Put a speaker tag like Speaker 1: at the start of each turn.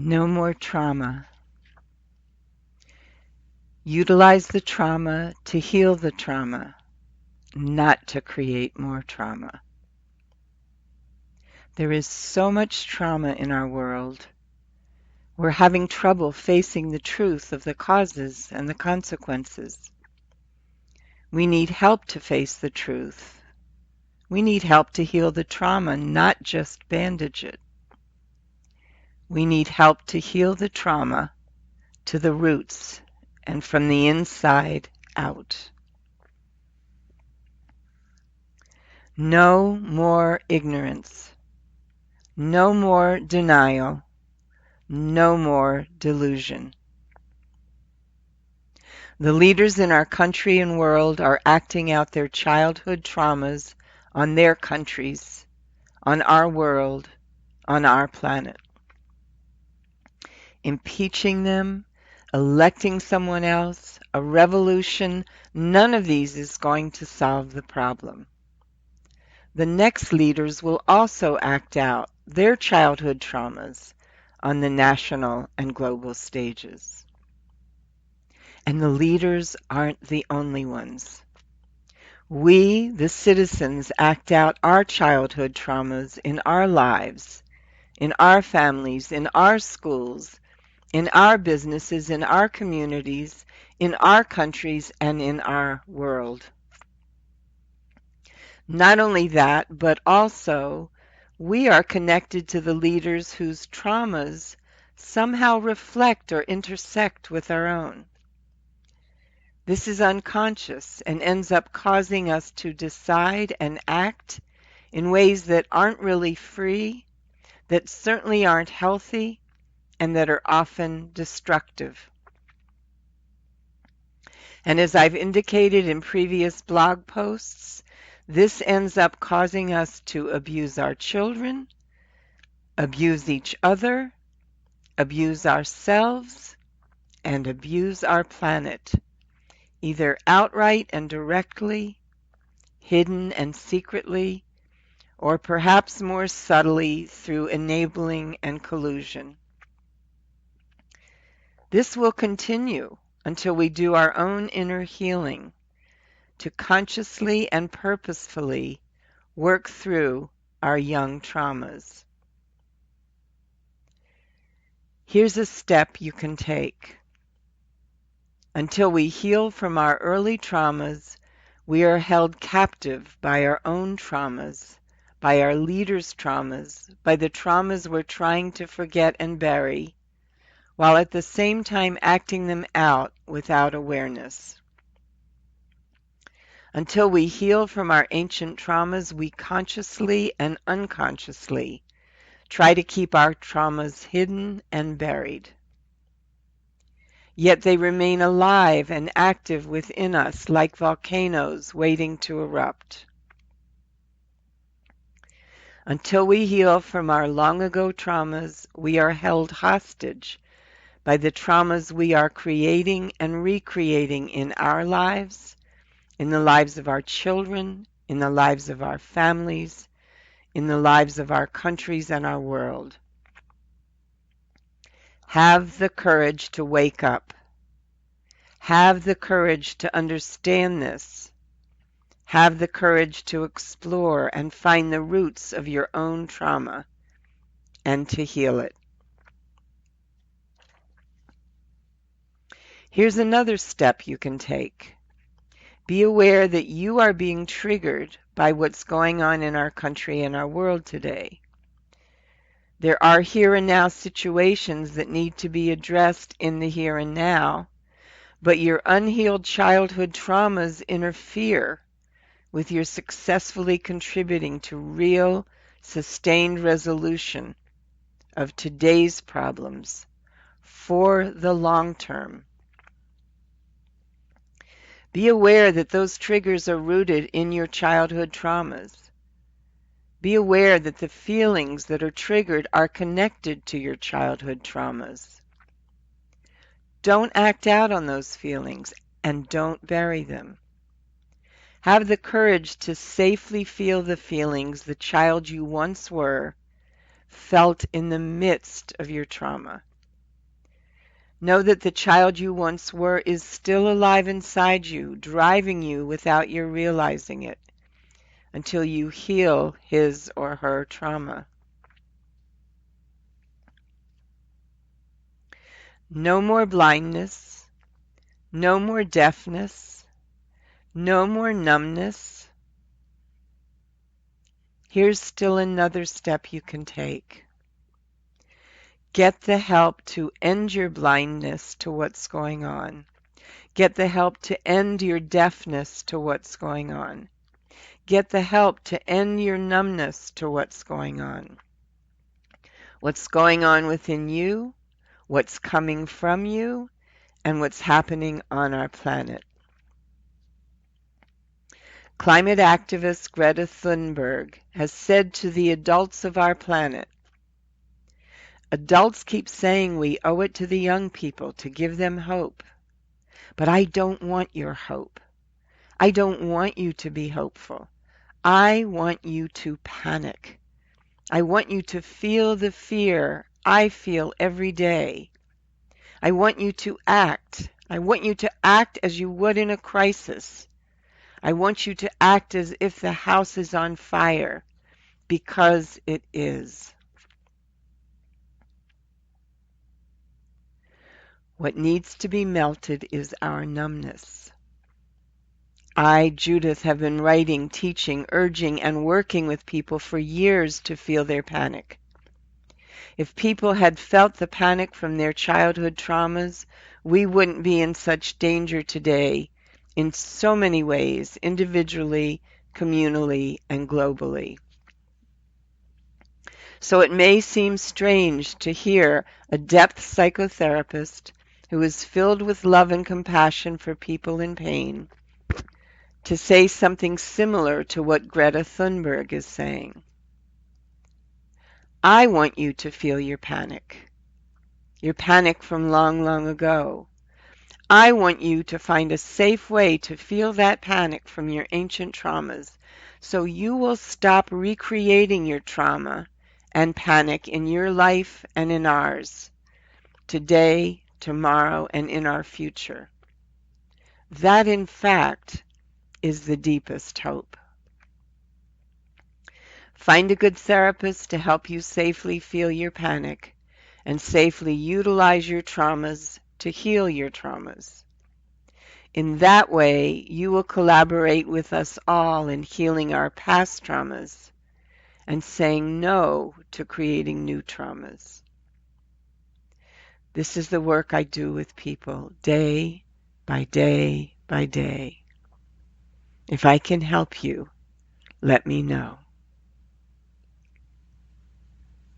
Speaker 1: No more trauma. Utilize the trauma to heal the trauma, not to create more trauma. There is so much trauma in our world. We're having trouble facing the truth of the causes and the consequences. We need help to face the truth. We need help to heal the trauma, not just bandage it. We need help to heal the trauma to the roots and from the inside out. No more ignorance. No more denial. No more delusion. The leaders in our country and world are acting out their childhood traumas on their countries, on our world, on our planet. Impeaching them, electing someone else, a revolution, none of these is going to solve the problem. The next leaders will also act out their childhood traumas on the national and global stages. And the leaders aren't the only ones. We, the citizens, act out our childhood traumas in our lives, in our families, in our schools, in our businesses, in our communities, in our countries, and in our world. Not only that, but also we are connected to the leaders whose traumas somehow reflect or intersect with our own. This is unconscious and ends up causing us to decide and act in ways that aren't really free, that certainly aren't healthy, and that are often destructive. And as I've indicated in previous blog posts, this ends up causing us to abuse our children, abuse each other, abuse ourselves, and abuse our planet, either outright and directly, hidden and secretly, or perhaps more subtly through enabling and collusion. This will continue until we do our own inner healing to consciously and purposefully work through our young traumas. Here's a step you can take. Until we heal from our early traumas, we are held captive by our own traumas, by our leaders' traumas, by the traumas we're trying to forget and bury, while at the same time acting them out without awareness. Until we heal from our ancient traumas, we consciously and unconsciously try to keep our traumas hidden and buried. Yet they remain alive and active within us like volcanoes waiting to erupt. Until we heal from our long ago traumas, we are held hostage by the traumas we are creating and recreating in our lives, in the lives of our children, in the lives of our families, in the lives of our countries and our world. Have the courage to wake up. Have the courage to understand this. Have the courage to explore and find the roots of your own trauma and to heal it. Here's another step you can take. Be aware that you are being triggered by what's going on in our country and our world today. There are here and now situations that need to be addressed in the here and now, but your unhealed childhood traumas interfere with your successfully contributing to real, sustained resolution of today's problems for the long term. Be aware that those triggers are rooted in your childhood traumas. Be aware that the feelings that are triggered are connected to your childhood traumas. Don't act out on those feelings and don't bury them. Have the courage to safely feel the feelings the child you once were felt in the midst of your trauma. Know that the child you once were is still alive inside you, driving you without your realizing it, until you heal his or her trauma. No more blindness, no more deafness, no more numbness. Here's still another step you can take. Get the help to end your blindness to what's going on. Get the help to end your deafness to what's going on. Get the help to end your numbness to what's going on. What's going on within you, what's coming from you, and what's happening on our planet. Climate activist Greta Thunberg has said to the adults of our planet, adults keep saying we owe it to the young people to give them hope. But I don't want your hope. I don't want you to be hopeful. I want you to panic. I want you to feel the fear I feel every day. I want you to act. I want you to act as you would in a crisis. I want you to act as if the house is on fire, because it is. What needs to be melted is our numbness. I, Judith, have been writing, teaching, urging, and working with people for years to feel their panic. If people had felt the panic from their childhood traumas, we wouldn't be in such danger today in so many ways, individually, communally, and globally. So it may seem strange to hear a depth psychotherapist who is filled with love and compassion for people in pain to say something similar to what Greta Thunberg is saying. I want you to feel your panic from long, long ago. I want you to find a safe way to feel that panic from your ancient traumas, so you will stop recreating your trauma and panic in your life and in ours, today, tomorrow, and in our future. That, in fact, is the deepest hope. Find a good therapist to help you safely feel your panic and safely utilize your traumas to heal your traumas. In that way, you will collaborate with us all in healing our past traumas and saying no to creating new traumas. This is the work I do with people day by day by day. If I can help you, let me know.